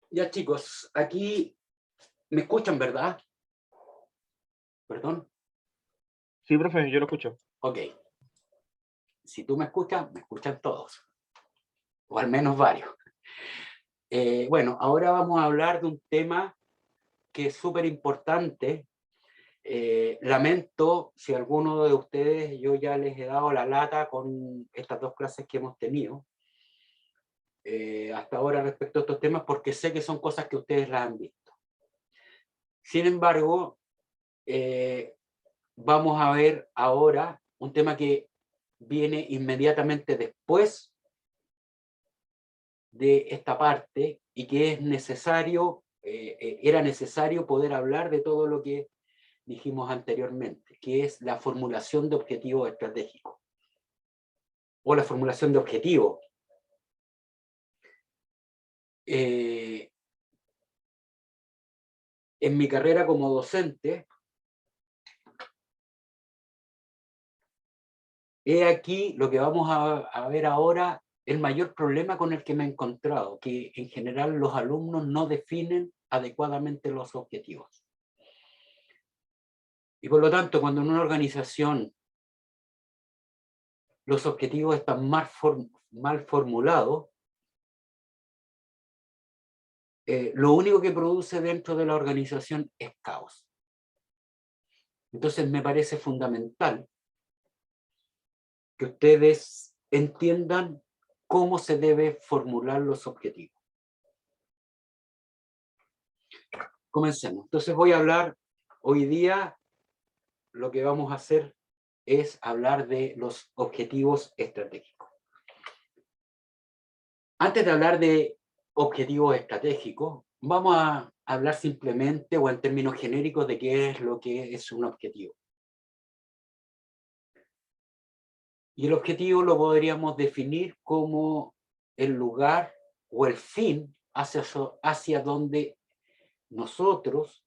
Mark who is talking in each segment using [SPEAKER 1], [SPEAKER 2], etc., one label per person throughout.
[SPEAKER 1] Ya chicos, aquí me escuchan, ¿verdad? Perdón.
[SPEAKER 2] Sí, profe, yo lo escucho.
[SPEAKER 1] Ok. Si tú me escuchan todos, o al menos varios. Bueno, ahora vamos a hablar de un tema que es súper importante. Lamento si alguno de ustedes yo ya les he dado la lata con estas dos clases que hemos tenido hasta ahora respecto a estos temas, porque sé que son cosas que ustedes las han visto. Sin embargo, eh, vamos a ver ahora un tema que viene inmediatamente después de esta parte y que es necesario, era necesario poder hablar de todo lo que dijimos anteriormente, que es la formulación de objetivos estratégicos o la formulación de objetivos. En mi carrera como docente, he aquí lo que vamos a ver ahora, el mayor problema con el que me he encontrado, que en general los alumnos no definen adecuadamente los objetivos. Y por lo tanto, cuando en una organización los objetivos están mal formulados, lo único que produce dentro de la organización es caos. Entonces me parece fundamental que ustedes entiendan cómo se debe formular los objetivos. Comencemos. Entonces voy a hablar hoy día, lo que vamos a hacer es hablar de los objetivos estratégicos. Antes de hablar de objetivos estratégicos, vamos a hablar simplemente o en términos genéricos de qué es lo que es un objetivo. Y el objetivo lo podríamos definir como el lugar o el fin hacia donde nosotros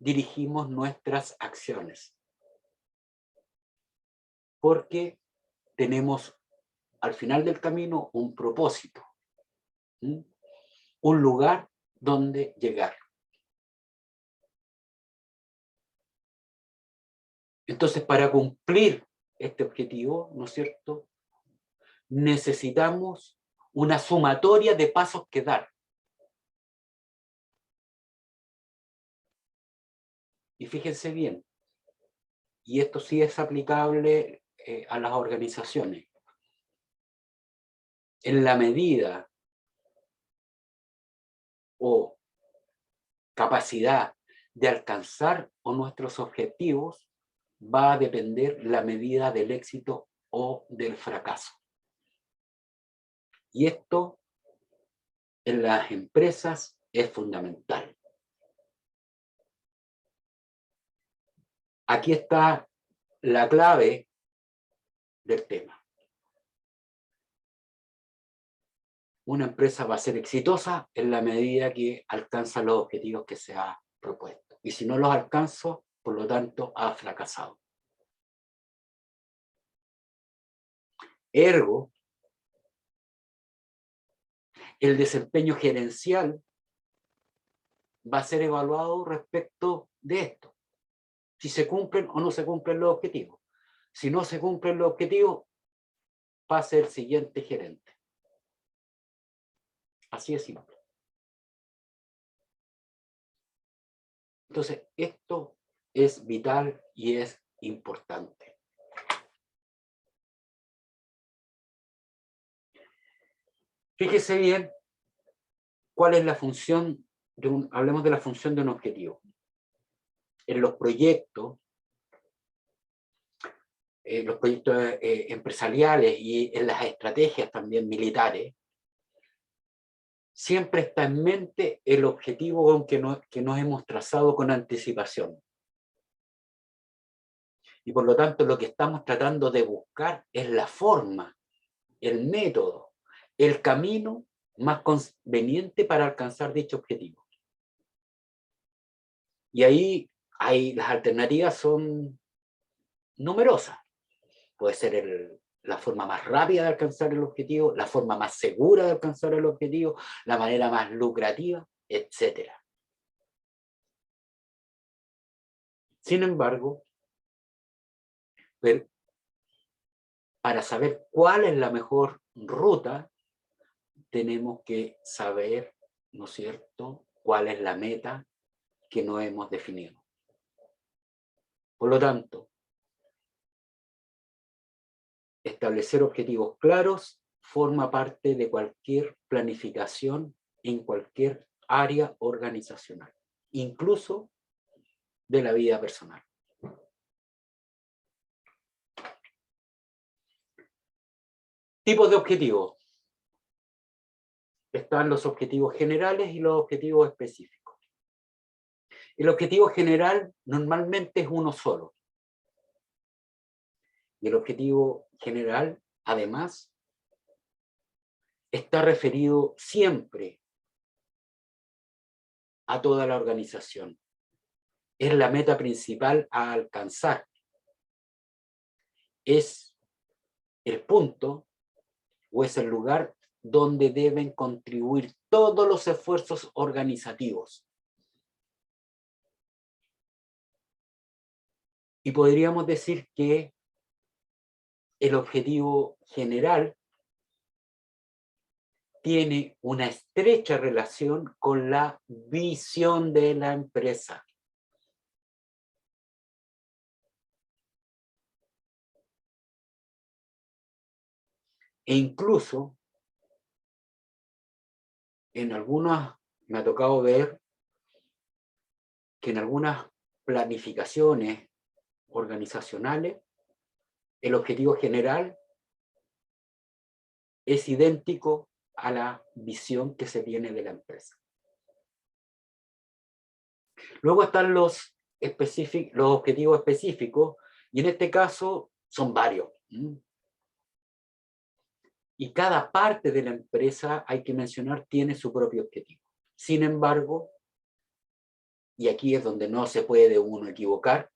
[SPEAKER 1] dirigimos nuestras acciones. Porque tenemos al final del camino un propósito, ¿sí? Un lugar donde llegar. Entonces, para cumplir este objetivo, ¿no es cierto?, necesitamos una sumatoria de pasos que dar. Y fíjense bien, y esto sí es aplicable a las organizaciones. En la medida o capacidad de alcanzar nuestros objetivos, va a depender la medida del éxito o del fracaso. Y esto en las empresas es fundamental. Aquí está la clave del tema. Una empresa va a ser exitosa en la medida que alcanza los objetivos que se ha propuesto. Y si no los alcanzo, por lo tanto, ha fracasado. Ergo, el desempeño gerencial va a ser evaluado respecto de esto. Si se cumplen o no se cumplen los objetivos. Si no se cumplen los objetivos, pasa el siguiente gerente. Así es simple. Entonces, esto es vital y es importante. Fíjese bien cuál es la función hablemos de la función de un objetivo. En los proyectos empresariales y en las estrategias también militares, siempre está en mente el objetivo que nos hemos trazado con anticipación. Y por lo tanto, lo que estamos tratando de buscar es la forma, el método, el camino más conveniente para alcanzar dicho objetivo. Y ahí las alternativas son numerosas. Puede ser la forma más rápida de alcanzar el objetivo, la forma más segura de alcanzar el objetivo, la manera más lucrativa, etc. Sin embargo, para saber cuál es la mejor ruta, tenemos que saber, ¿no es cierto?, cuál es la meta que no hemos definido. Por lo tanto, establecer objetivos claros forma parte de cualquier planificación en cualquier área organizacional, incluso de la vida personal. Tipos de objetivos. Están los objetivos generales y los objetivos específicos. El objetivo general normalmente es uno solo. Y el objetivo general, además, está referido siempre a toda la organización. Es la meta principal a alcanzar. Es el punto o es el lugar donde deben contribuir todos los esfuerzos organizativos. Y podríamos decir que el objetivo general tiene una estrecha relación con la visión de la empresa. E incluso, en algunas, me ha tocado ver que en algunas planificaciones organizacionales, el objetivo general es idéntico a la visión que se tiene de la empresa. Luego están los objetivos específicos, y en este caso son varios. Y cada parte de la empresa, hay que mencionar, tiene su propio objetivo. Sin embargo, y aquí es donde no se puede uno equivocar,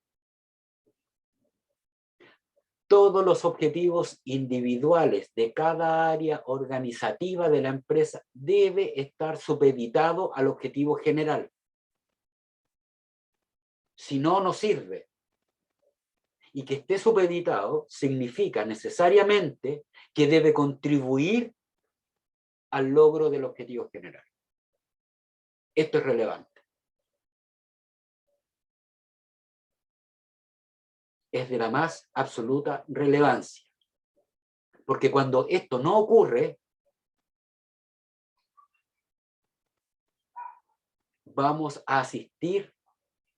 [SPEAKER 1] todos los objetivos individuales de cada área organizativa de la empresa debe estar supeditado al objetivo general. Si no, no sirve. Y que esté supeditado significa necesariamente que debe contribuir al logro del objetivo general. Esto es relevante. Es de la más absoluta relevancia. Porque cuando esto no ocurre, vamos a asistir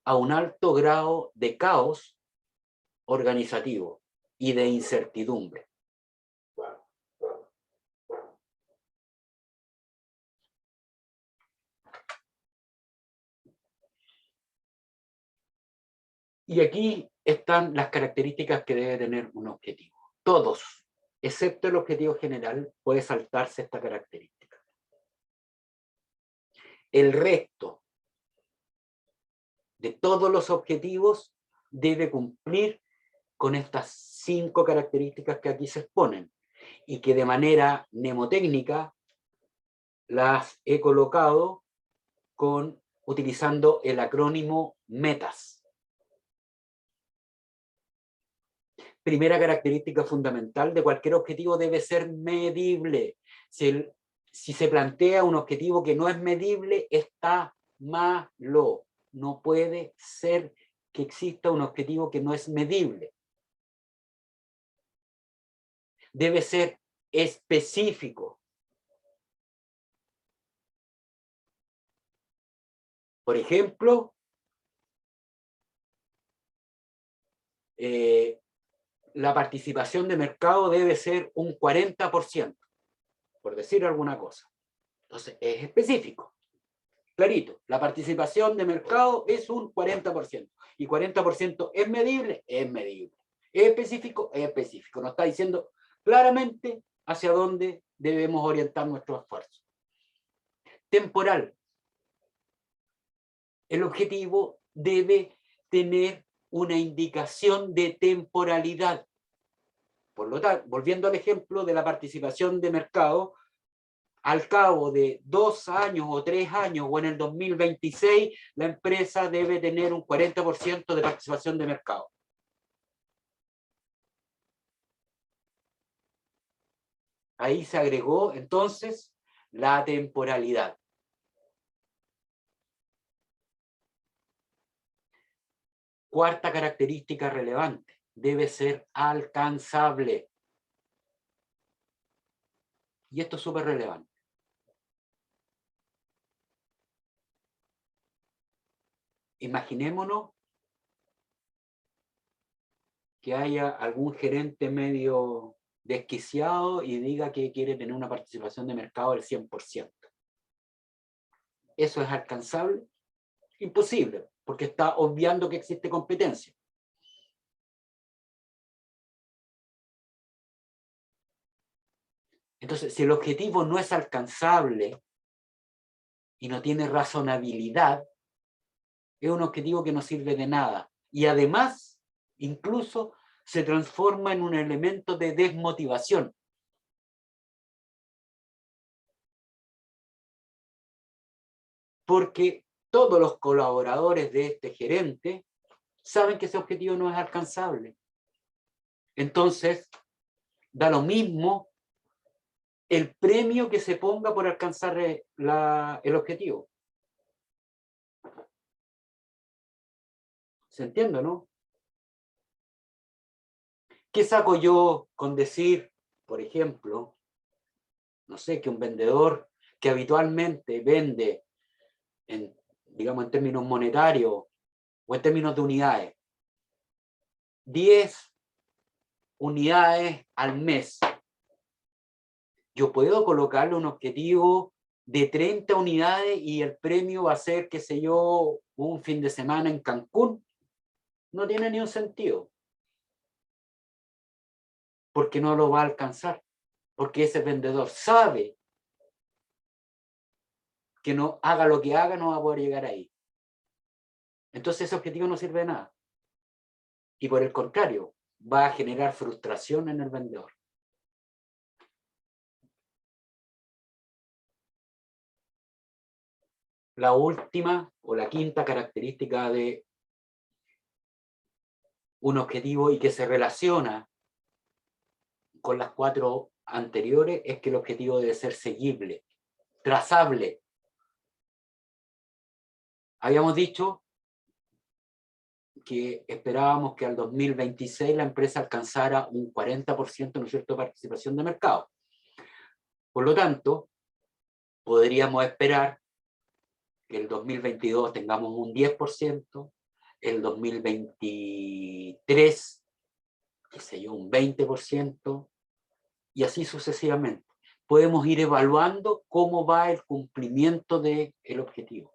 [SPEAKER 1] a un alto grado de caos organizativo y de incertidumbre. Y aquí están las características que debe tener un objetivo. Todos, excepto el objetivo general, puede saltarse esta característica. El resto de todos los objetivos debe cumplir con estas 5 características que aquí se exponen y que de manera mnemotécnica las he colocado utilizando el acrónimo METAS. Primera característica fundamental de cualquier objetivo: debe ser medible. Si se plantea un objetivo que no es medible, está malo. No puede ser que exista un objetivo que no es medible. Debe ser específico. Por ejemplo, la participación de mercado debe ser un 40%, por decir alguna cosa. Entonces, es específico. Clarito, la participación de mercado es un 40%. ¿Y 40% es medible? Es medible. ¿Es específico? Es específico. Nos está diciendo claramente hacia dónde debemos orientar nuestro esfuerzo. Temporal. El objetivo debe tener una indicación de temporalidad. Por lo tanto, volviendo al ejemplo de la participación de mercado, al cabo de 2 años o 3 años o en el 2026, la empresa debe tener un 40% de participación de mercado. Ahí se agregó entonces la temporalidad. Cuarta característica relevante, debe ser alcanzable. Y esto es súper relevante. Imaginémonos que haya algún gerente medio desquiciado y diga que quiere tener una participación de mercado del 100%. ¿Eso es alcanzable? Imposible, porque está obviando que existe competencia. Entonces, si el objetivo no es alcanzable y no tiene razonabilidad, es un objetivo que no sirve de nada. Y además, incluso, se transforma en un elemento de desmotivación. Porque todos los colaboradores de este gerente saben que ese objetivo no es alcanzable. Entonces, da lo mismo el premio que se ponga por alcanzar el objetivo. ¿Se entiende, no? ¿Qué saco yo con decir, por ejemplo, no sé, que un vendedor que habitualmente vende, digamos en términos monetarios o en términos de unidades, 10 unidades al mes, yo puedo colocarle un objetivo de 30 unidades y el premio va a ser, qué sé yo, un fin de semana en Cancún? No tiene ni un sentido. Porque no lo va a alcanzar. Porque ese vendedor sabe que no haga lo que haga, no va a poder llegar ahí. Entonces ese objetivo no sirve de nada. Y por el contrario, va a generar frustración en el vendedor. La última o la quinta característica de un objetivo y que se relaciona con las 4 anteriores es que el objetivo debe ser seguible, trazable. Habíamos dicho que esperábamos que al 2026 la empresa alcanzara un 40%, ¿no es cierto?, de participación de mercado. Por lo tanto, podríamos esperar que el 2022 tengamos un 10%, el 2023, qué sé yo, un 20%, y así sucesivamente. Podemos ir evaluando cómo va el cumplimiento del objetivo.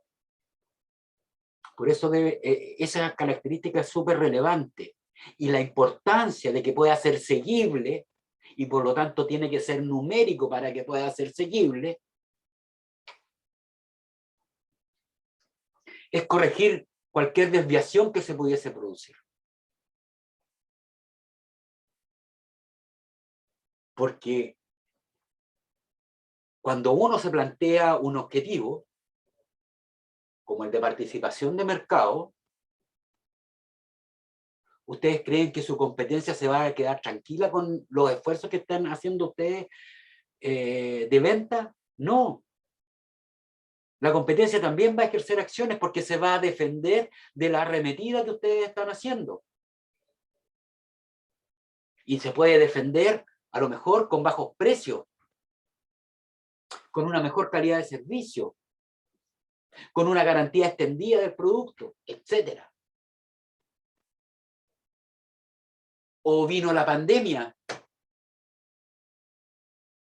[SPEAKER 1] Por eso esa característica es súper relevante. Y la importancia de que pueda ser seguible, y por lo tanto tiene que ser numérico para que pueda ser seguible, es corregir cualquier desviación que se pudiese producir. Porque cuando uno se plantea un objetivo, como el de participación de mercado, ¿ustedes creen que su competencia se va a quedar tranquila con los esfuerzos que están haciendo ustedes de venta? No. La competencia también va a ejercer acciones porque se va a defender de la arremetida que ustedes están haciendo. Y se puede defender a lo mejor con bajos precios, con una mejor calidad de servicio, con una garantía extendida del producto, etc. O vino la pandemia.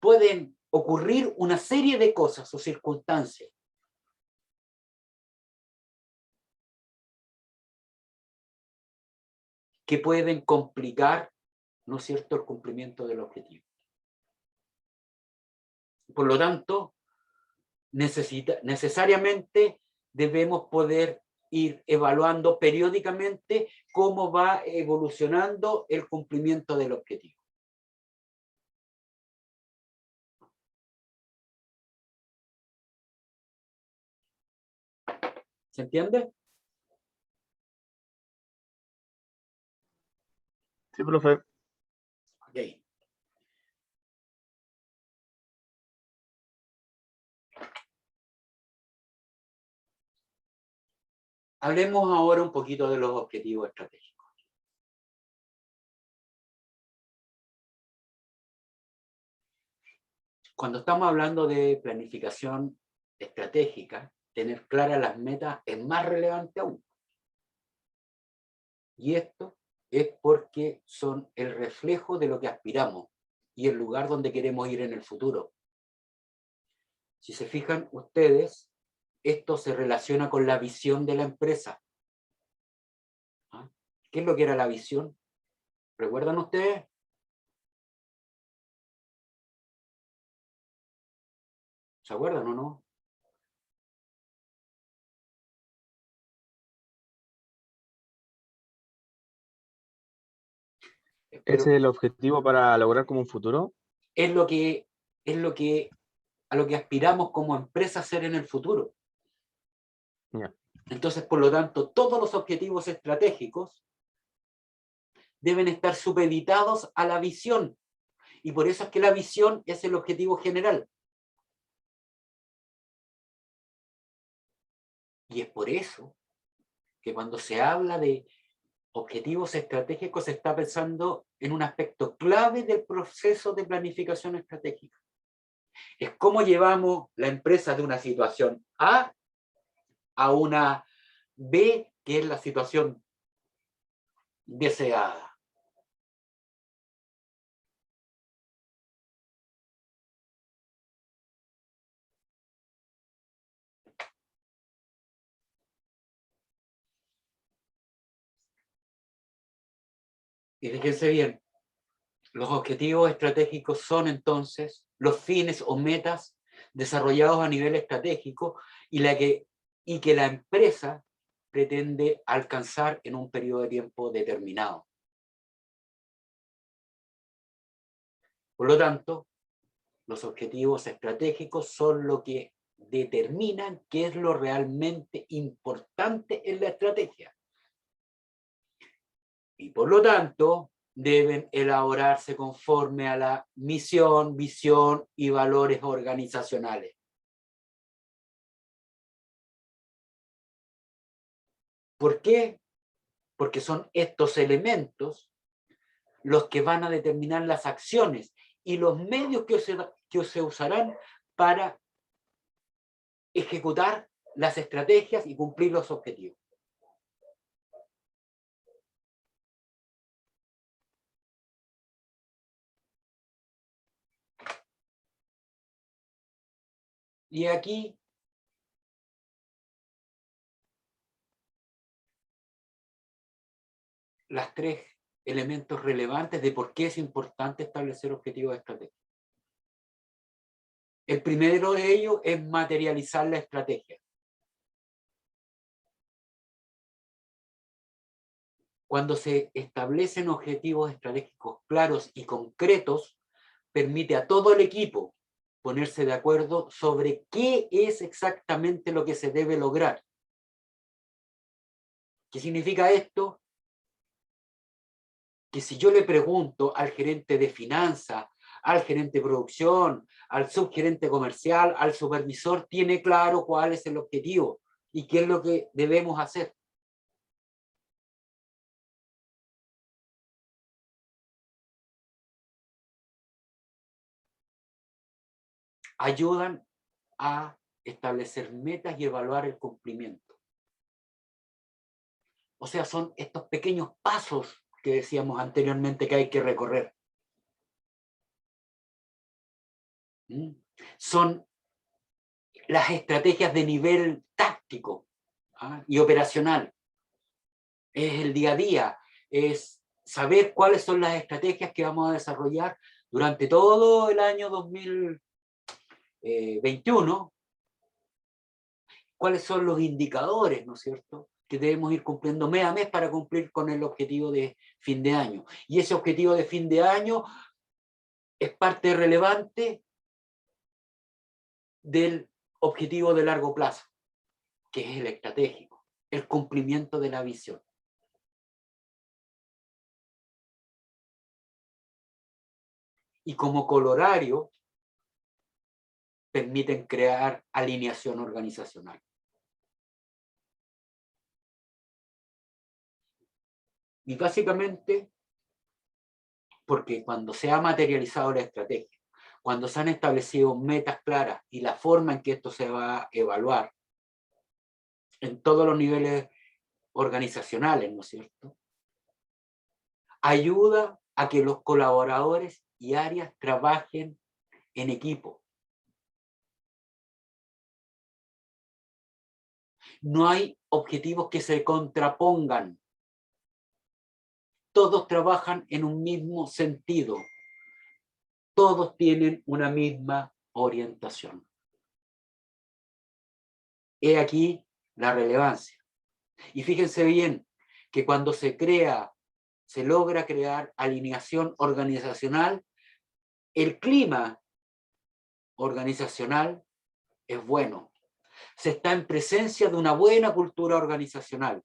[SPEAKER 1] Pueden ocurrir una serie de cosas o circunstancias que pueden complicar, ¿no es cierto?, el cumplimiento del objetivo. Por lo tanto, necesariamente debemos poder ir evaluando periódicamente cómo va evolucionando el cumplimiento del objetivo. ¿Se entiende?
[SPEAKER 2] Sí, profe.
[SPEAKER 1] Ok. Hablemos ahora un poquito de los objetivos estratégicos. Cuando estamos hablando de planificación estratégica, tener claras las metas es más relevante aún. Y esto es porque son el reflejo de lo que aspiramos y el lugar donde queremos ir en el futuro. Si se fijan ustedes, esto se relaciona con la visión de la empresa. ¿Ah? ¿Qué es lo que era la visión? ¿Recuerdan ustedes? ¿Se acuerdan o no?
[SPEAKER 2] ¿Ese es
[SPEAKER 1] Pero
[SPEAKER 2] el objetivo para lograr como un futuro?
[SPEAKER 1] es lo que a lo que aspiramos como empresa a ser en el futuro.
[SPEAKER 2] Ya.
[SPEAKER 1] Entonces, por lo tanto, todos los objetivos estratégicos deben estar supeditados a la visión. Y por eso es que la visión es el objetivo general. Y es por eso que cuando se habla de objetivos estratégicos se está pensando en un aspecto clave del proceso de planificación estratégica. Es cómo llevamos la empresa de una situación a una B, que es la situación deseada. Y fíjense bien, los objetivos estratégicos son entonces los fines o metas desarrollados a nivel estratégico y que la empresa pretende alcanzar en un periodo de tiempo determinado. Por lo tanto, los objetivos estratégicos son lo que determinan qué es lo realmente importante en la estrategia. Y por lo tanto, deben elaborarse conforme a la misión, visión y valores organizacionales. ¿Por qué? Porque son estos elementos los que van a determinar las acciones y los medios que se usarán para ejecutar las estrategias y cumplir los objetivos. Y aquí las tres elementos relevantes de por qué es importante establecer objetivos estratégicos. El primero de ellos es materializar la estrategia. Cuando se establecen objetivos estratégicos claros y concretos, permite a todo el equipo ponerse de acuerdo sobre qué es exactamente lo que se debe lograr. ¿Qué significa esto? Que si yo le pregunto al gerente de finanzas, al gerente de producción, al subgerente comercial, al supervisor, tiene claro cuál es el objetivo y qué es lo que debemos hacer. Ayudan a establecer metas y evaluar el cumplimiento. O sea, son estos pequeños pasos que decíamos anteriormente que hay que recorrer. Son las estrategias de nivel táctico y operacional. Es el día a día, es saber cuáles son las estrategias que vamos a desarrollar durante todo el año 2021, cuáles son los indicadores, ¿no es cierto?, que debemos ir cumpliendo mes a mes para cumplir con el objetivo de fin de año. Y ese objetivo de fin de año es parte relevante del objetivo de largo plazo, que es el estratégico. el cumplimiento de la visión. Y como colorario, permiten crear alineación organizacional. Y básicamente, porque cuando se ha materializado la estrategia, cuando se han establecido metas claras y la forma en que esto se va a evaluar en todos los niveles organizacionales, ¿no es cierto?, ayuda a que los colaboradores y áreas trabajen en equipo. No hay objetivos que se contrapongan. Todos trabajan en un mismo sentido. Todos tienen una misma orientación. He aquí la relevancia. Y fíjense bien que cuando se logra crear alineación organizacional, el clima organizacional es bueno. Se está en presencia de una buena cultura organizacional.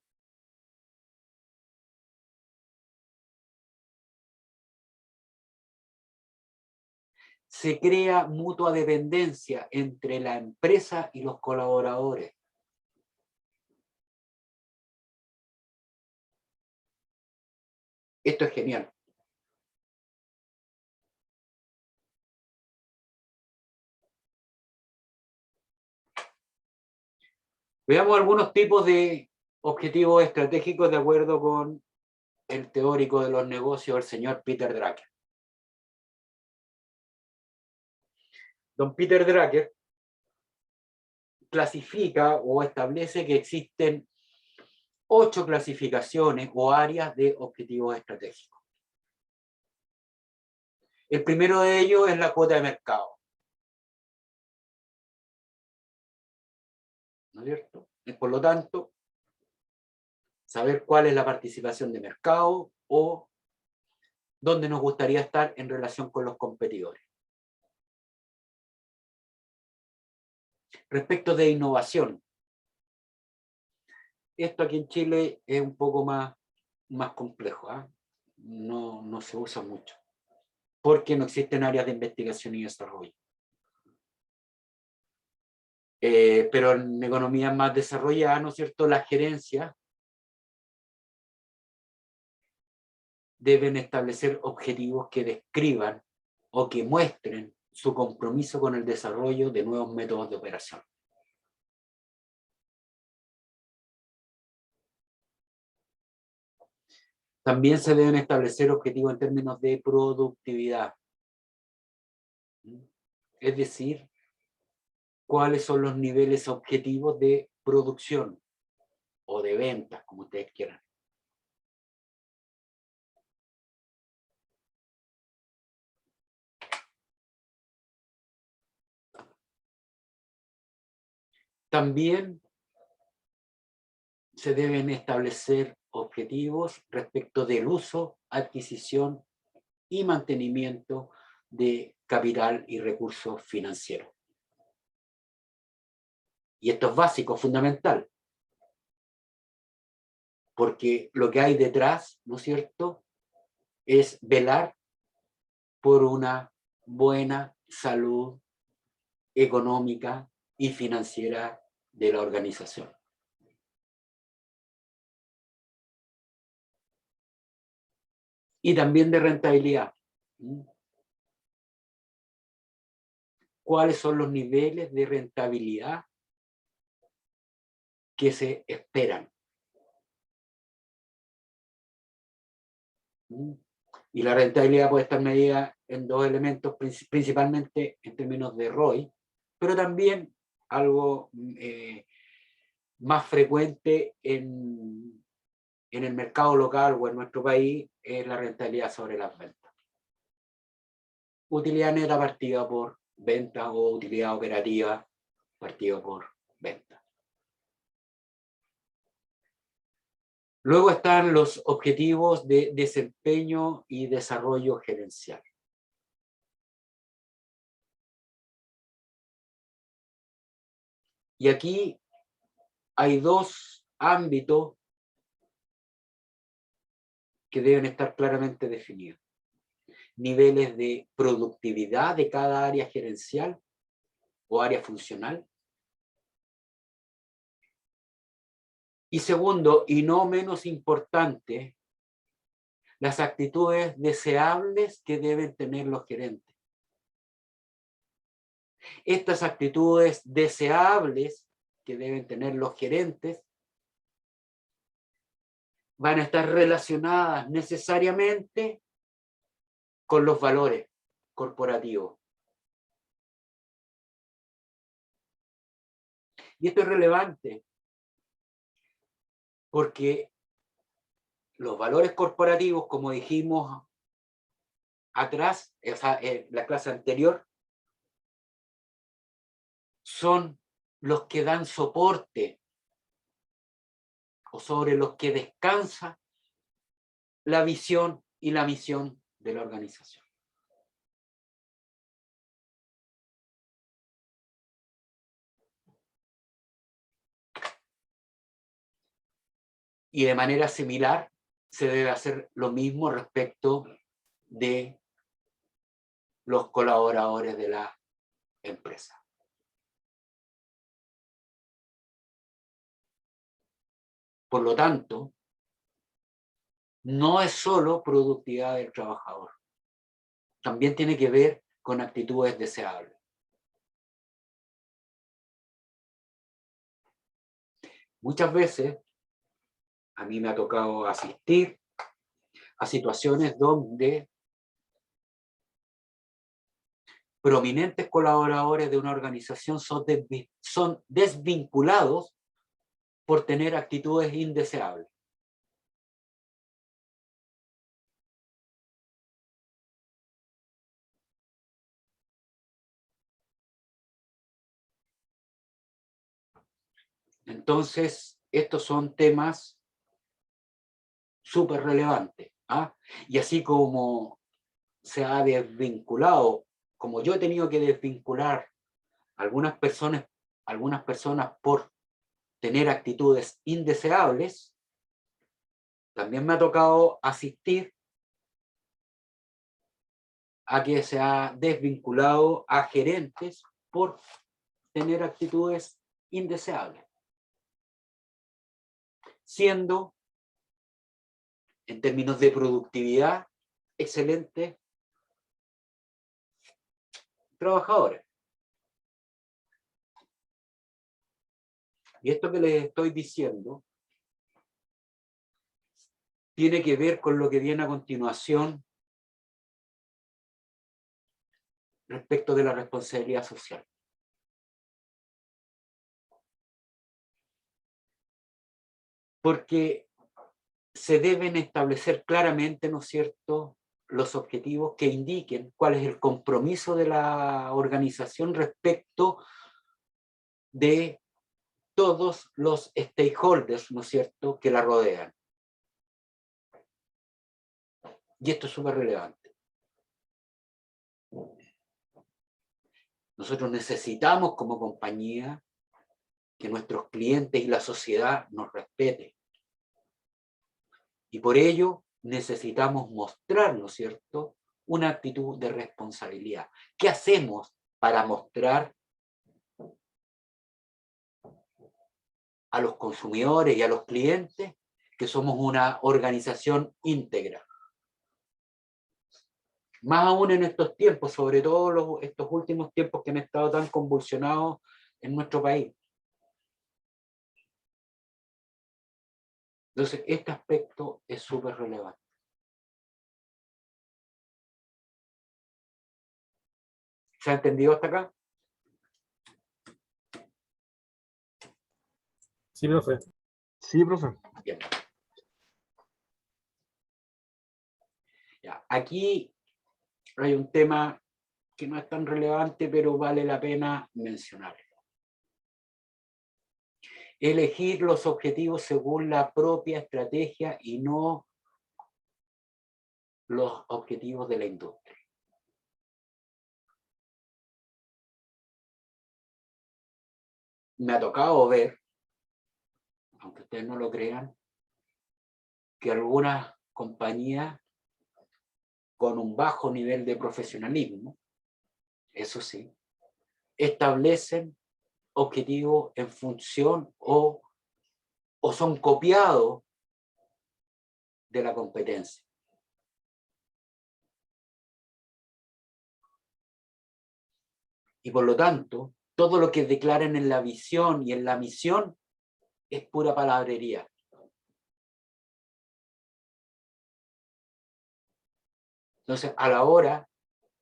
[SPEAKER 1] Se crea mutua dependencia entre la empresa y los colaboradores. Esto es genial. Veamos algunos tipos de objetivos estratégicos de acuerdo con el teórico de los negocios, el señor Peter Drucker. Don Peter Drucker clasifica o establece que existen 8 clasificaciones o áreas de objetivos estratégicos. El primero de ellos es la cuota de mercado. ¿No es cierto? Y por lo tanto, saber cuál es la participación de mercado o dónde nos gustaría estar en relación con los competidores. Respecto de innovación, esto aquí en Chile es un poco más complejo, ¿eh? No se usa mucho, porque no existen áreas de investigación y desarrollo. Pero en economías más desarrolladas, ¿no es cierto?, las gerencias deben establecer objetivos que describan o que muestren su compromiso con el desarrollo de nuevos métodos de operación. También se deben establecer objetivos en términos de productividad. Es decir, cuáles son los niveles objetivos de producción o de ventas, como ustedes quieran. También se deben establecer objetivos respecto del uso, adquisición y mantenimiento de capital y recursos financieros. Y esto es básico, fundamental, porque lo que hay detrás, ¿no es cierto?, es velar por una buena salud económica y financiera de la organización. Y también de rentabilidad. ¿Cuáles son los niveles de rentabilidad que se esperan? Y la rentabilidad puede estar medida en 2 elementos, principalmente en términos de ROI, pero también algo más frecuente en el mercado local o en nuestro país es la rentabilidad sobre las ventas. Utilidad neta partida por venta o utilidad operativa partida por venta. Luego están los objetivos de desempeño y desarrollo gerencial. Y aquí hay 2 ámbitos que deben estar claramente definidos. Niveles de productividad de cada área gerencial o área funcional. Y segundo, y no menos importante, las actitudes deseables que deben tener los gerentes. Estas actitudes deseables que deben tener los gerentes van a estar relacionadas necesariamente con los valores corporativos. Y esto es relevante porque los valores corporativos, como dijimos atrás, o sea, en la clase anterior, son los que dan soporte o sobre los que descansa la visión y la misión de la organización. Y de manera similar se debe hacer lo mismo respecto de los colaboradores de la empresa. Por lo tanto, no es solo productividad del trabajador, también tiene que ver con actitudes deseables. Muchas veces a mí me ha tocado asistir a situaciones donde prominentes colaboradores de una organización son desvinculados por tener actitudes indeseables. Entonces, estos son temas súper relevantes. ¿Ah? Y así como se ha desvinculado, como yo he tenido que desvincular a algunas personas por tener actitudes indeseables, también me ha tocado asistir a que se ha desvinculado a gerentes por tener actitudes indeseables, siendo, en términos de productividad, excelentes trabajadores. Y esto que les estoy diciendo tiene que ver con lo que viene a continuación respecto de la responsabilidad social. Porque se deben establecer claramente, ¿no es cierto?, los objetivos que indiquen cuál es el compromiso de la organización respecto de todos los stakeholders, ¿no es cierto?, que la rodean. Y esto es súper relevante. Nosotros necesitamos como compañía que nuestros clientes y la sociedad nos respeten. Y por ello necesitamos mostrar, ¿no es cierto?, una actitud de responsabilidad. ¿Qué hacemos para mostrar a los consumidores y a los clientes que somos una organización íntegra? Más aún en estos tiempos, sobre todo estos últimos tiempos que han estado tan convulsionados en nuestro país. Entonces, este aspecto es súper relevante. ¿Se ha entendido hasta acá?
[SPEAKER 3] Sí, profe.
[SPEAKER 2] Sí, profe.
[SPEAKER 1] Bien. Ya, aquí hay un tema que no es tan relevante, pero vale la pena mencionarlo. Elegir los objetivos según la propia estrategia y no los objetivos de la industria. Me ha tocado ver aunque ustedes no lo crean, que algunas compañías con un bajo nivel de profesionalismo, eso sí, establecen objetivos en función o son copiados de la competencia. Y por lo tanto, todo lo que declaran en la visión y en la misión es pura palabrería. Entonces, a la hora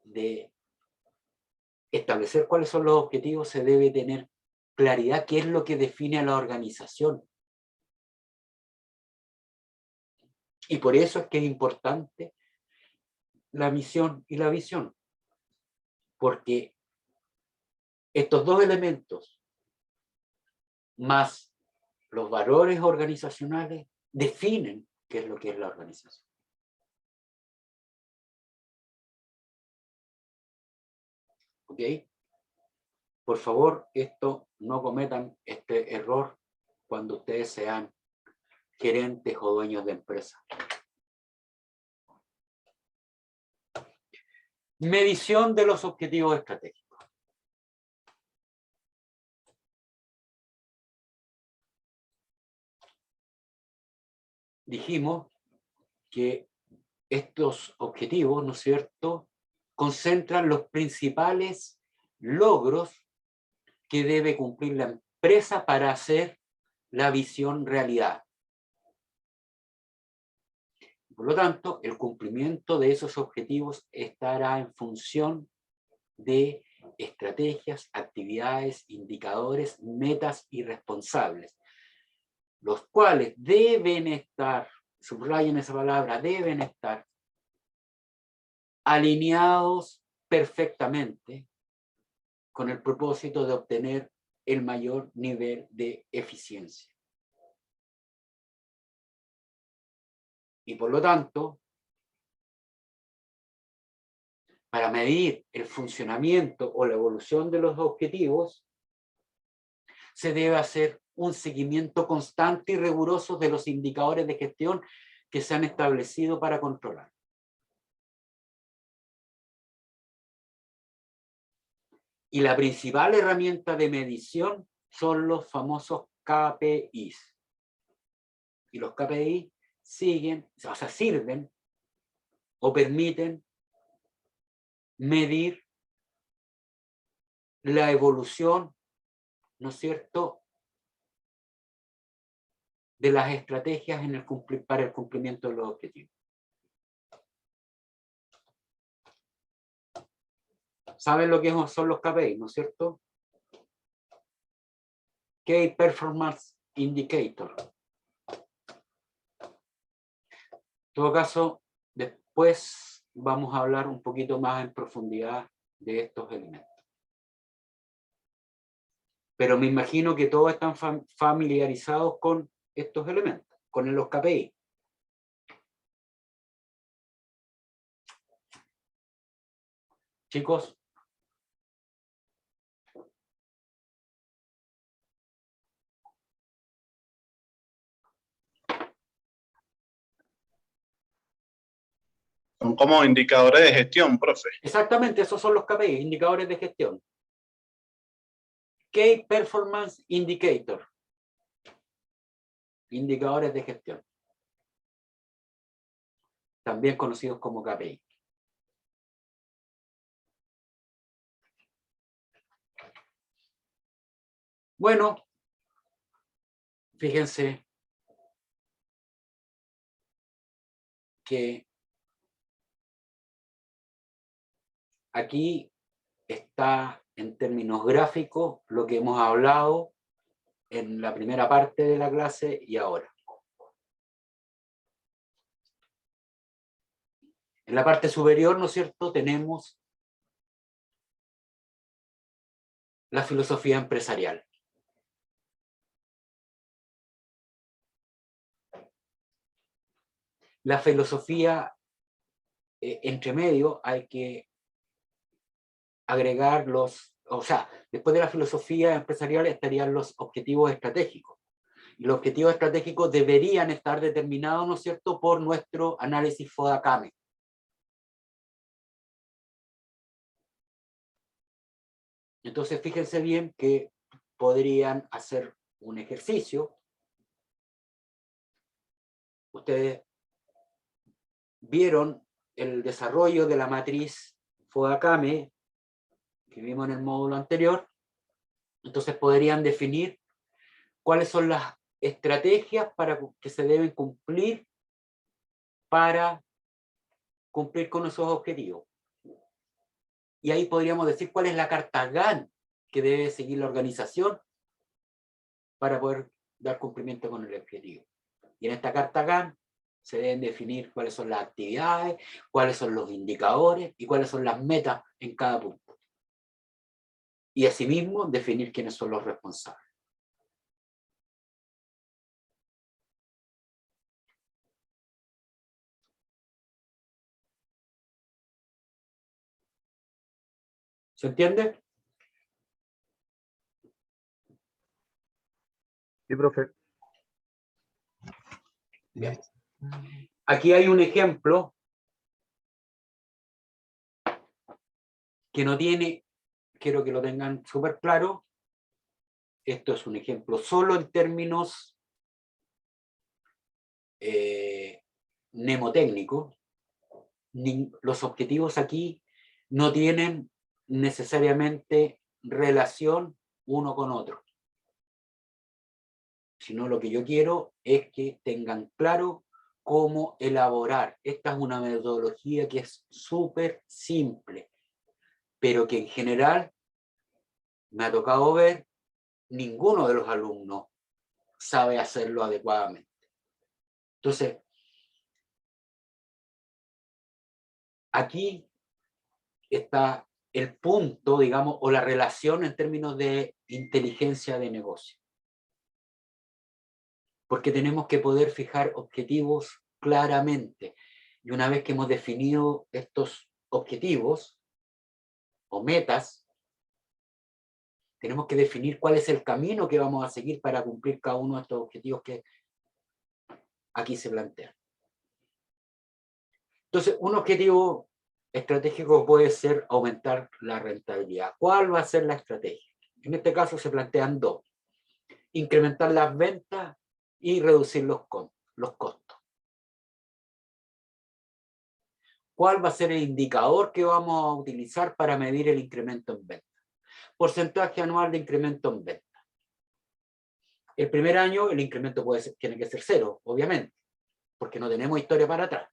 [SPEAKER 1] de establecer cuáles son los objetivos, se debe tener claridad qué es lo que define a la organización. Y por eso es que es importante la misión y la visión. Porque estos dos elementos, más los valores organizacionales, definen qué es lo que es la organización. ¿Ok? Por favor, no cometan este error cuando ustedes sean gerentes o dueños de empresas. Medición de los objetivos estratégicos. Dijimos que estos objetivos, ¿no es cierto?, concentran los principales logros que debe cumplir la empresa para hacer la visión realidad. Por lo tanto, el cumplimiento de esos objetivos estará en función de estrategias, actividades, indicadores, metas y responsables, los cuales deben estar, subrayen esa palabra, deben estar alineados perfectamente con el propósito de obtener el mayor nivel de eficiencia. Y por lo tanto, para medir el funcionamiento o la evolución de los objetivos, se debe hacer un seguimiento constante y riguroso de los indicadores de gestión que se han establecido para controlar. Y la principal herramienta de medición son los famosos KPIs. Y los KPIs sirven o permiten medir la evolución, ¿no es cierto?, de las estrategias para el cumplimiento de los objetivos. ¿Saben lo que son los KPI, no es cierto? Key Performance Indicator. En todo caso, después vamos a hablar un poquito más en profundidad de estos elementos. Pero me imagino que todos están familiarizados con estos elementos, con los KPI. Chicos.
[SPEAKER 3] Son como indicadores de gestión, profe.
[SPEAKER 1] Exactamente, esos son los KPI, indicadores de gestión. Key Performance Indicator. Indicadores de gestión. También conocidos como KPI. Bueno, fíjense que aquí está en términos gráficos lo que hemos hablado en la primera parte de la clase y ahora. En la parte superior, ¿no es cierto?, tenemos la filosofía empresarial. La filosofía, entre medio, hay que agregar después de la filosofía empresarial estarían los objetivos estratégicos. Y los objetivos estratégicos deberían estar determinados, ¿no es cierto?, por nuestro análisis FODACAME. Entonces, fíjense bien que podrían hacer un ejercicio. Ustedes vieron el desarrollo de la matriz FODACAME que vimos en el módulo anterior. Entonces podrían definir cuáles son las estrategias que se deben cumplir para cumplir con esos objetivos. Y ahí podríamos decir cuál es la carta GAN que debe seguir la organización para poder dar cumplimiento con el objetivo. Y en esta carta GAN se deben definir cuáles son las actividades, cuáles son los indicadores y cuáles son las metas en cada punto. Y asimismo definir quiénes son los responsables. ¿Se entiende?
[SPEAKER 2] Sí, profe.
[SPEAKER 1] Bien. Aquí hay un ejemplo que no tiene, quiero que lo tengan súper claro. Esto es un ejemplo solo en términos mnemotécnicos. Los objetivos aquí no tienen necesariamente relación uno con otro, sino lo que yo quiero es que tengan claro cómo elaborar. Esta es una metodología que es súper simple, pero que en general me ha tocado ver, ninguno de los alumnos sabe hacerlo adecuadamente. Entonces, aquí está el punto, digamos, o la relación en términos de inteligencia de negocio. Porque tenemos que poder fijar objetivos claramente. Y una vez que hemos definido estos objetivos o metas, tenemos que definir cuál es el camino que vamos a seguir para cumplir cada uno de estos objetivos que aquí se plantean. Entonces, un objetivo estratégico puede ser aumentar la rentabilidad. ¿Cuál va a ser la estrategia? En este caso se plantean dos: incrementar las ventas y reducir los costos. ¿Cuál va a ser el indicador que vamos a utilizar para medir el incremento en ventas? Porcentaje anual de incremento en ventas. El primer año el incremento tiene que ser 0, obviamente, porque no tenemos historia para atrás.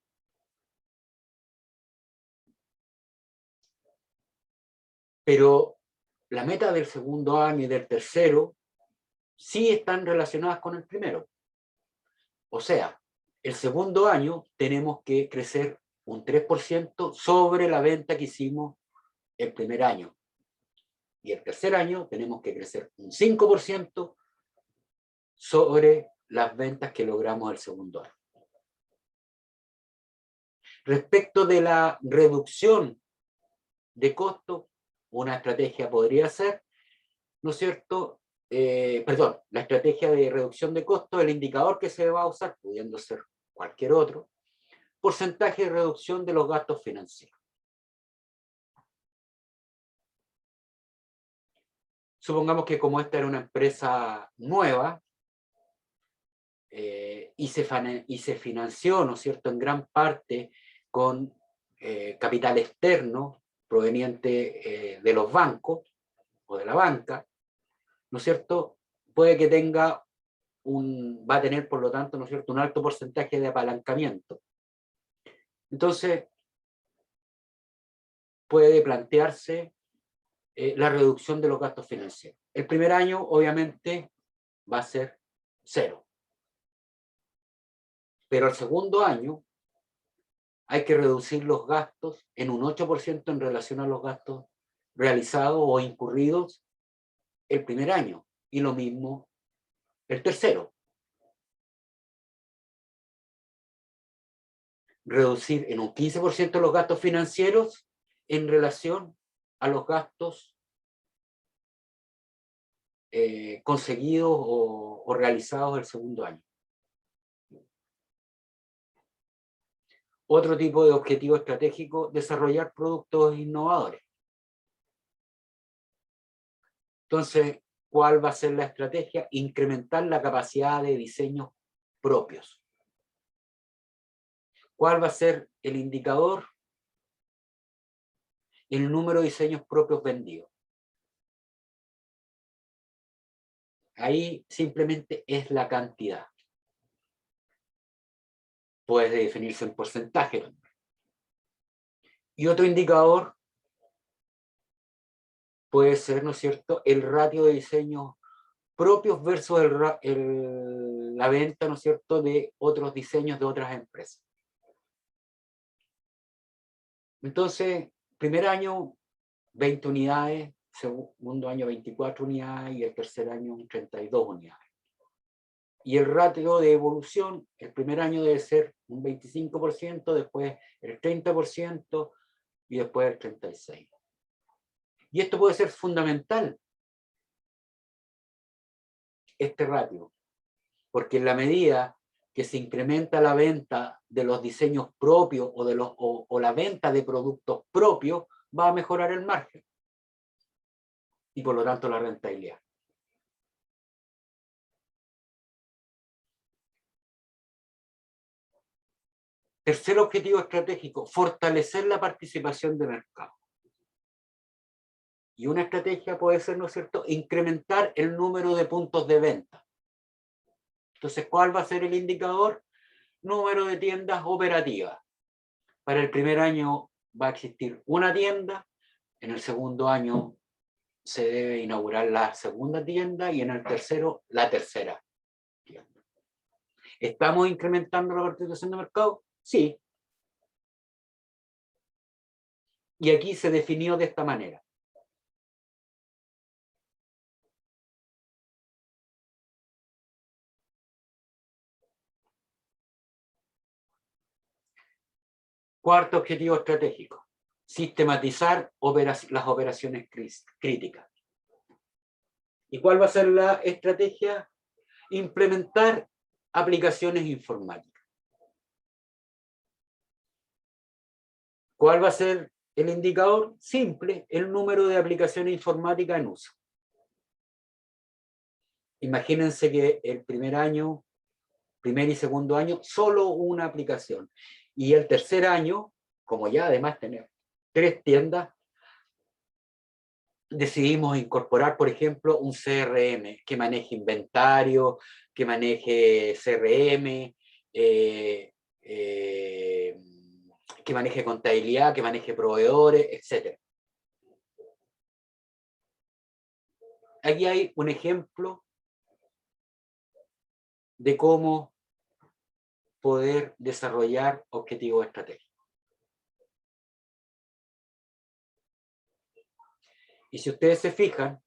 [SPEAKER 1] Pero la meta del segundo año y del tercero sí están relacionadas con el primero. O sea, el segundo año tenemos que crecer un 3% sobre la venta que hicimos el primer año. Y el tercer año tenemos que crecer un 5% sobre las ventas que logramos el segundo año. Respecto de la reducción de costos, una estrategia podría ser, ¿no es cierto? La estrategia de reducción de costos, el indicador que se va a usar, pudiendo ser cualquier otro, porcentaje de reducción de los gastos financieros. Supongamos que como esta era una empresa nueva y se financió, ¿no es cierto?, en gran parte con capital externo proveniente de los bancos o de la banca, ¿no es cierto?, puede que va a tener, por lo tanto, ¿no es cierto?, un alto porcentaje de apalancamiento. Entonces, puede plantearse la reducción de los gastos financieros. El primer año, obviamente, va a ser 0. Pero el segundo año hay que reducir los gastos en un 8% en relación a los gastos realizados o incurridos el primer año. Y lo mismo el tercero. Reducir en un 15% los gastos financieros en relación a los gastos conseguidos o realizados el segundo año. Otro tipo de objetivo estratégico, desarrollar productos innovadores. Entonces, ¿cuál va a ser la estrategia? Incrementar la capacidad de diseños propios. ¿Cuál va a ser el indicador? El número de diseños propios vendidos. Ahí simplemente es la cantidad. Puede definirse en porcentaje. Y otro indicador puede ser, ¿no es cierto?, el ratio de diseños propios versus la venta, ¿no es cierto?, de otros diseños de otras empresas. Entonces, primer año, 20 unidades, segundo año, 24 unidades, y el tercer año, 32 unidades. Y el ratio de evolución, el primer año debe ser un 25%, después el 30% y después el 36%. Y esto puede ser fundamental, este ratio, porque en la medida que se incrementa la venta de los diseños propios o la venta de productos propios, va a mejorar el margen y por lo tanto la rentabilidad. Tercer objetivo estratégico, fortalecer la participación de mercado. Y una estrategia puede ser, ¿no es cierto?, incrementar el número de puntos de venta. Entonces, ¿cuál va a ser el indicador? Número de tiendas operativas. Para el primer año va a existir una tienda, en el segundo año se debe inaugurar la segunda tienda y en el tercero la tercera tienda. ¿Estamos incrementando la participación de mercado? Sí. Y aquí se definió de esta manera. Cuarto objetivo estratégico, sistematizar las operaciones críticas. ¿Y cuál va a ser la estrategia? Implementar aplicaciones informáticas. ¿Cuál va a ser el indicador? Simple, el número de aplicaciones informáticas en uso. Imagínense que el primer y segundo año, solo una aplicación. Y el tercer año, como ya además tenemos 3 tiendas, decidimos incorporar, por ejemplo, un CRM que maneje inventario, que maneje CRM, que maneje contabilidad, que maneje proveedores, etc. Aquí hay un ejemplo de cómo poder desarrollar objetivos estratégicos. Y si ustedes se fijan,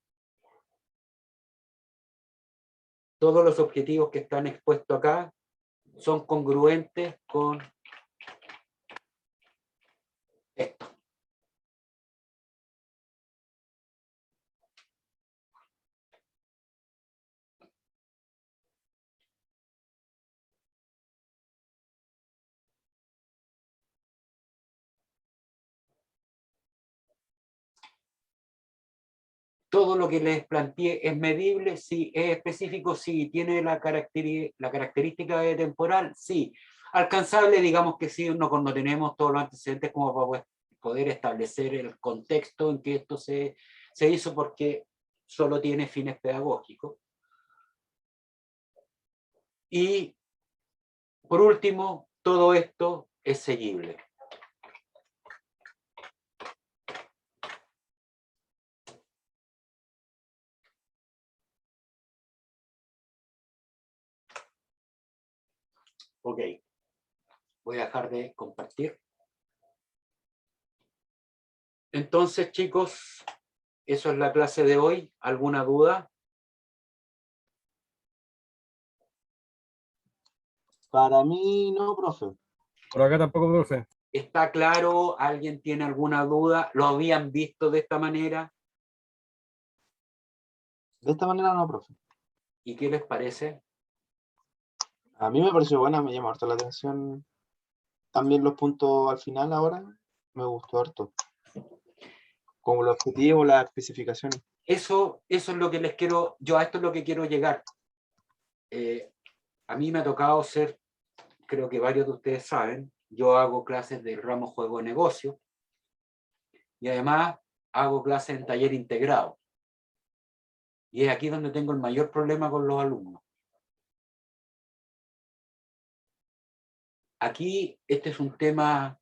[SPEAKER 1] todos los objetivos que están expuestos acá son congruentes con esto. Todo lo que les planteé es medible, sí. Es específico, sí. Tiene la característica de temporal, sí. Alcanzable, digamos que sí, no tenemos todos los antecedentes como para poder establecer el contexto en que esto se hizo, porque solo tiene fines pedagógicos. Y por último, todo esto es seguible. Ok, voy a dejar de compartir. Entonces, chicos, eso es la clase de hoy. ¿Alguna duda?
[SPEAKER 2] Para mí no, profe.
[SPEAKER 4] Por acá tampoco, profe.
[SPEAKER 1] ¿Está claro? ¿Alguien tiene alguna duda? ¿Lo habían visto de esta manera?
[SPEAKER 2] De esta manera no, profe.
[SPEAKER 1] ¿Y qué les parece?
[SPEAKER 2] A mí me pareció buena, me llamó harto la atención. También los puntos al final ahora, me gustó harto. Como los objetivos, las especificaciones.
[SPEAKER 1] Eso es lo que les quiero, yo a esto es lo que quiero llegar. A mí me ha tocado ser, creo que varios de ustedes saben, yo hago clases del ramo juego de negocio y además hago clases en taller integrado. Y es aquí donde tengo el mayor problema con los alumnos. Aquí este es un tema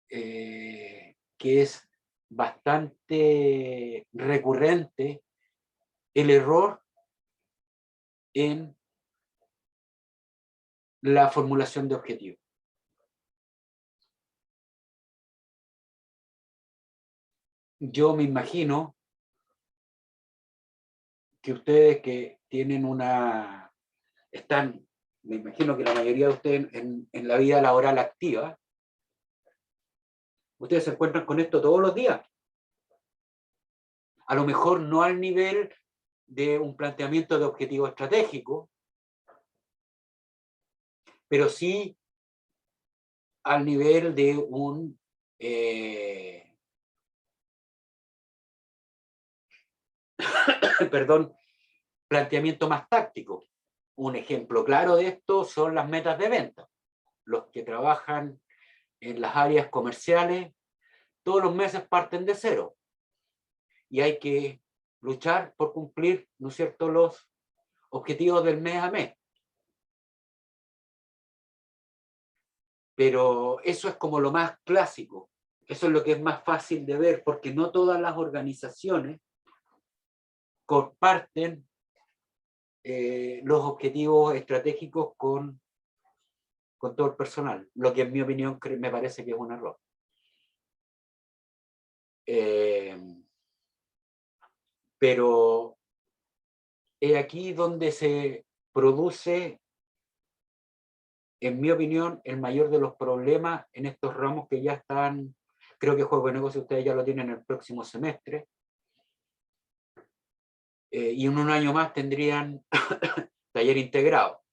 [SPEAKER 1] que es bastante recurrente, el error en la formulación de objetivos. Yo me imagino que ustedes que tienen me imagino que la mayoría de ustedes en la vida laboral activa, ustedes se encuentran con esto todos los días. A lo mejor no al nivel de un planteamiento de objetivo estratégico, pero sí al nivel de un perdón, planteamiento más táctico. Un ejemplo claro de esto son las metas de venta. Los que trabajan en las áreas comerciales todos los meses parten de cero y hay que luchar por cumplir, ¿no es cierto?, los objetivos del mes a mes. Pero eso es como lo más clásico, eso es lo que es más fácil de ver, porque no todas las organizaciones comparten los objetivos estratégicos con todo el personal, lo que en mi opinión me parece que es un error. Pero es aquí donde se produce, en mi opinión, el mayor de los problemas en estos ramos que ya están, creo que juego de negocio ustedes ya lo tienen el próximo semestre, y en un año más tendrían taller integrado.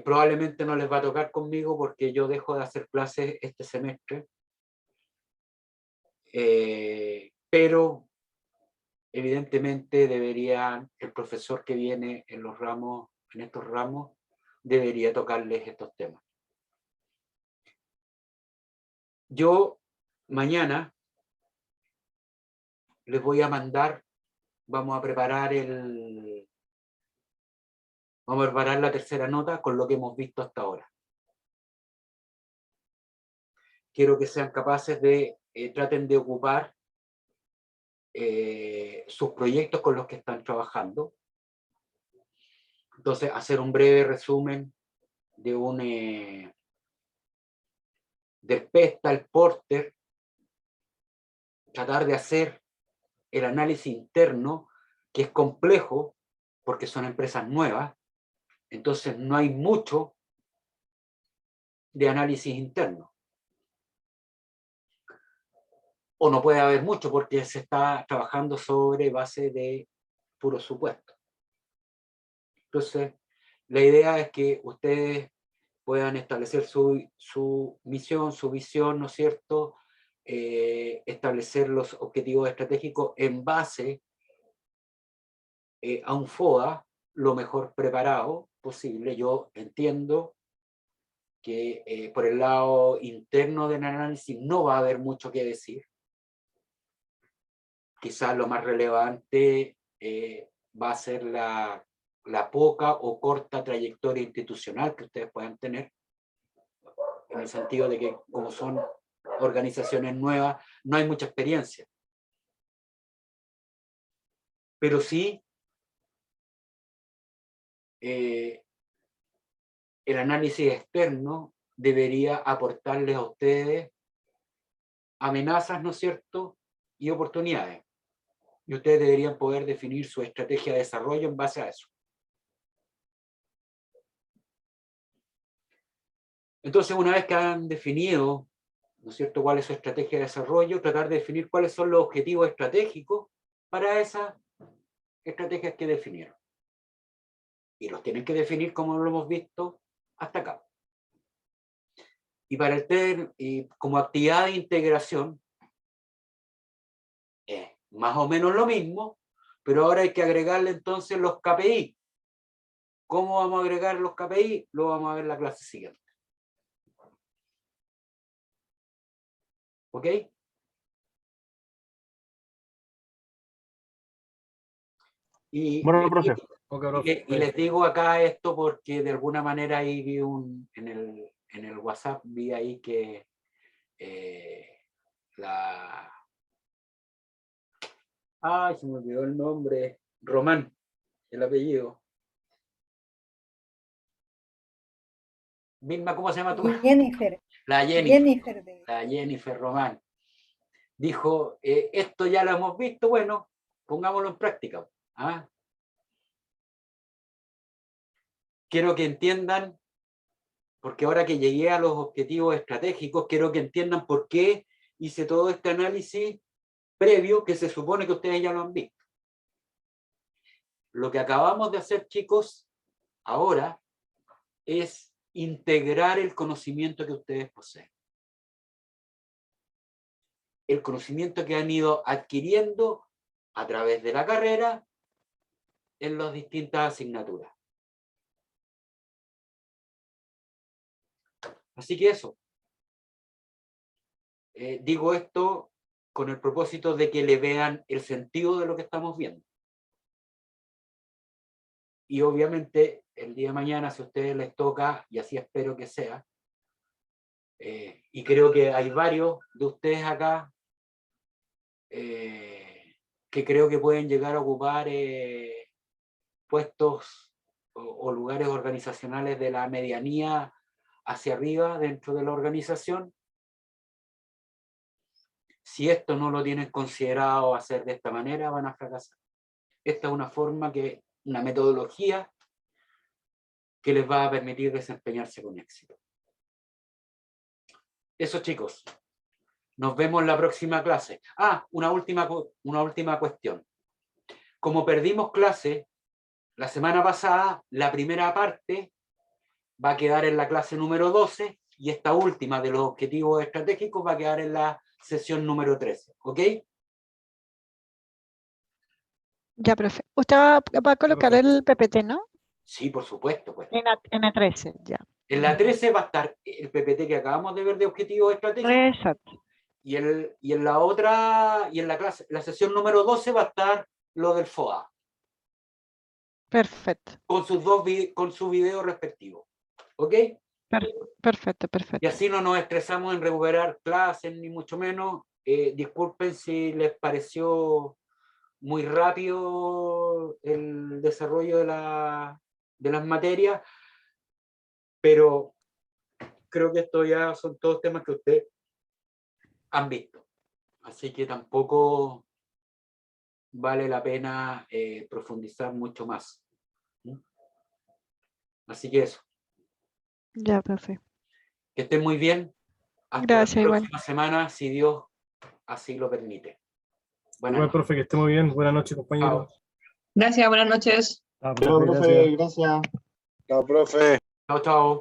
[SPEAKER 1] Probablemente no les va a tocar conmigo porque yo dejo de hacer clases este semestre, pero evidentemente el profesor que viene en estos ramos, debería tocarles estos temas. Yo mañana les voy a mandar, vamos a preparar la tercera nota con lo que hemos visto hasta ahora. Quiero que sean capaces de, traten de ocupar sus proyectos con los que están trabajando. Entonces, hacer un breve resumen de del PESTA, el Porter, tratar de hacer el análisis interno, que es complejo, porque son empresas nuevas, entonces no hay mucho de análisis interno. O no puede haber mucho, porque se está trabajando sobre base de puros supuestos. Entonces, la idea es que ustedes puedan establecer su misión, su visión, ¿no es cierto?, establecer los objetivos estratégicos en base a un FODA lo mejor preparado posible. Yo entiendo que por el lado interno del análisis no va a haber mucho que decir. Quizás lo más relevante va a ser la poca o corta trayectoria institucional que ustedes puedan tener, en el sentido de que como son organizaciones nuevas, no hay mucha experiencia. Pero sí, el análisis externo debería aportarles a ustedes amenazas, ¿no es cierto?, y oportunidades. Y ustedes deberían poder definir su estrategia de desarrollo en base a eso. Entonces, una vez que han definido ¿no es cierto?, cuál es su estrategia de desarrollo, tratar de definir cuáles son los objetivos estratégicos para esas estrategias que definieron. Y los tienen que definir como lo hemos visto hasta acá. Y para y como actividad de integración, es más o menos lo mismo, pero ahora hay que agregarle entonces los KPI. ¿Cómo vamos a agregar los KPI? Lo vamos a ver en la clase siguiente. ¿Ok?
[SPEAKER 4] Bueno, profe. Ok, profe.
[SPEAKER 1] Y les digo acá esto porque de alguna manera ahí vi en el WhatsApp, vi ahí que ay, se me olvidó el nombre. Román, el apellido. Vilma, ¿cómo se llama tú?
[SPEAKER 5] Jennifer.
[SPEAKER 1] La Jennifer.
[SPEAKER 5] Jennifer.
[SPEAKER 1] La Jennifer Román. Dijo, esto ya lo hemos visto, bueno, pongámoslo en práctica. ¿Ah? Quiero que entiendan, porque ahora que llegué a los objetivos estratégicos, quiero que entiendan por qué hice todo este análisis previo que se supone que ustedes ya lo han visto. Lo que acabamos de hacer, chicos, ahora es integrar el conocimiento que ustedes poseen. El conocimiento que han ido adquiriendo a través de la carrera en las distintas asignaturas. Así que eso. Digo esto con el propósito de que le vean el sentido de lo que estamos viendo. Y obviamente el día de mañana, si a ustedes les toca, y así espero que sea, y creo que hay varios de ustedes acá que creo que pueden llegar a ocupar puestos o lugares organizacionales de la medianía hacia arriba dentro de la organización. Si esto no lo tienen considerado hacer de esta manera, van a fracasar. Esta es una forma una metodología que les va a permitir desempeñarse con éxito. Eso, chicos. Nos vemos en la próxima clase. Ah, una última cuestión. Como perdimos clase la semana pasada, la primera parte va a quedar en la clase número 12 y esta última de los objetivos estratégicos va a quedar en la sesión número 13. ¿Ok?
[SPEAKER 6] Ya, profe. Usted va a colocar el PPT, ¿no?
[SPEAKER 1] Sí, por supuesto. Pues.
[SPEAKER 6] En la 13, ya.
[SPEAKER 1] En la 13 va a estar el PPT que acabamos de ver de objetivos estratégicos.
[SPEAKER 6] Exacto.
[SPEAKER 1] Y en la otra, y en la sesión número 12 va a estar lo del FOA.
[SPEAKER 6] Perfecto.
[SPEAKER 1] Con su video respectivo. ¿Ok?
[SPEAKER 6] Perfecto.
[SPEAKER 1] Y así no nos estresamos en recuperar clases, ni mucho menos. Disculpen si les pareció muy rápido el desarrollo de las materias, pero creo que esto ya son todos temas que ustedes han visto. Así que tampoco vale la pena profundizar mucho más. Así que eso.
[SPEAKER 6] Ya, profe.
[SPEAKER 1] Que estén muy bien. Hasta
[SPEAKER 6] Gracias,
[SPEAKER 1] la
[SPEAKER 6] igual.
[SPEAKER 1] próxima semana, si Dios así lo permite. Buenas
[SPEAKER 4] Igual,
[SPEAKER 1] noches.
[SPEAKER 4] profe, que esté muy bien. Buenas noches, compañeros.
[SPEAKER 1] Chao.
[SPEAKER 7] Gracias, buenas noches.
[SPEAKER 4] Ah,
[SPEAKER 2] Chao,
[SPEAKER 4] profe,
[SPEAKER 2] profe,
[SPEAKER 4] gracias.
[SPEAKER 2] gracias.
[SPEAKER 3] Chao, profe.
[SPEAKER 1] Chao, chao.